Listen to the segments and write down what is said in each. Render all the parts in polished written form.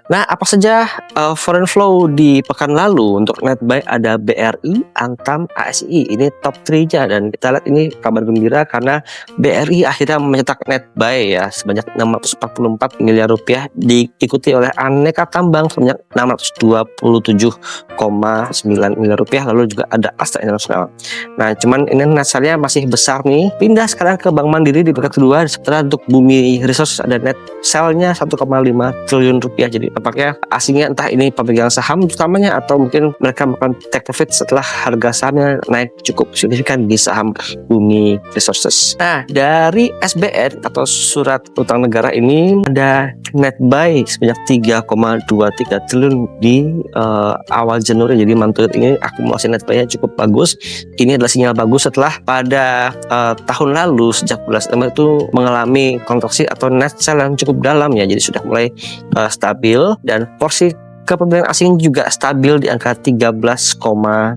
Nah, apa saja foreign flow di pekan lalu? Untuk net buy ada BRI, Antam, ASI. Ini top 3-nya dan kita lihat ini kabar gembira karena BRI akhirnya mencetak net buy ya sebanyak 644 miliar rupiah, diikuti oleh Aneka Tambang sebanyak 627,9 miliar rupiah, lalu juga ada Astra Internasional. Nah, cuman ini net sale-nya masih besar nih. Pindah sekarang ke Bank Mandiri di peringkat kedua, setelah untuk Bumi Resources ada net sale-nya 1,5 triliun rupiah. Jadi tampaknya asingnya entah ini pemegang saham utamanya atau mungkin mereka melakukan take profit setelah harga sahamnya naik cukup signifikan di saham Bumi Resources. Nah, dari SBN atau surat utang negara ini ada net buy sebanyak 3,23 triliun di awal Januari. Jadi mantul ini akumulasi net buy-nya cukup bagus. Ini adalah sinyal bagus setelah pada tahun lalu sejak bulan September itu mengalami kontraksi atau net sell yang cukup dalam ya. Jadi sudah mulai stabil dan porsi kepemilikan asing juga stabil di angka 13,32%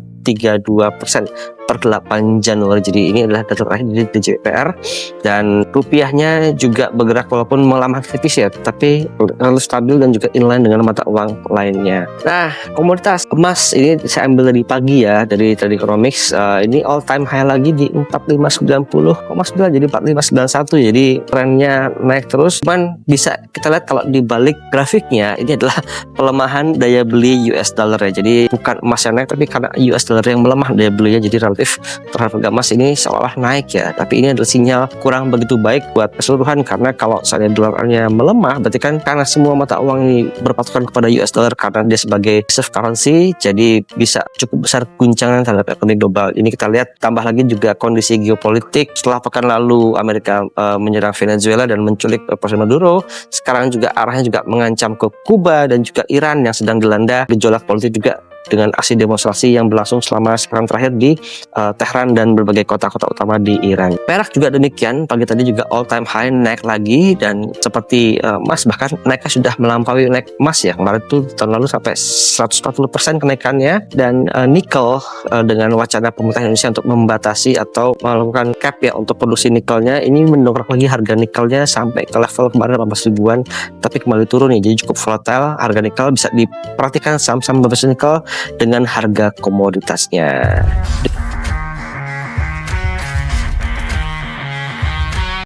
per 8 Januari. Jadi ini adalah data terakhir dari DJPR dan rupiahnya juga bergerak walaupun melambat tipis ya, tapi terlalu stabil dan juga inline dengan mata uang lainnya. Nah, komoditas emas ini saya ambil dari pagi ya, dari Trade Economics. Ini all time high lagi di 4590,9, jadi 4591. Jadi trennya naik terus. Cuman bisa kita lihat kalau di balik grafiknya ini adalah pelemahan daya beli US dollar ya. Jadi bukan emas yang naik, tapi karena US dollar yang melemah daya belinya, jadi relatif terhadap harga emas ini seolah naik ya. Tapi ini adalah sinyal kurang begitu baik buat keseluruhan, karena kalau misalnya dolarnya melemah berarti kan karena semua mata uang ini berpatokan kepada US dollar karena dia sebagai reserve currency, jadi bisa cukup besar guncangan terhadap ekonomi global. Ini kita lihat tambah lagi juga kondisi geopolitik setelah pekan lalu Amerika menyerang Venezuela dan menculik Presiden Maduro. Sekarang juga arahnya juga mengancam ke Kuba dan juga Iran yang sedang dilanda gejolak politik juga dengan aksi demonstrasi yang berlangsung selama sepekan terakhir di Tehran dan berbagai kota-kota utama di Iran. Perak juga demikian, pagi tadi juga all time high naik lagi, dan seperti emas bahkan naiknya sudah melampaui naik emas ya. Kemarin itu tahun lalu sampai 140% kenaikannya. Dan nikel dengan wacana pemerintah Indonesia untuk membatasi atau melakukan cap ya untuk produksi nikelnya, ini mendongkrak lagi harga nikelnya sampai ke level kemarin 18 ribuan, tapi kembali turun nih. Jadi cukup volatile harga nikel. Bisa diperhatikan saham-saham berbasis nikel dengan harga komoditasnya.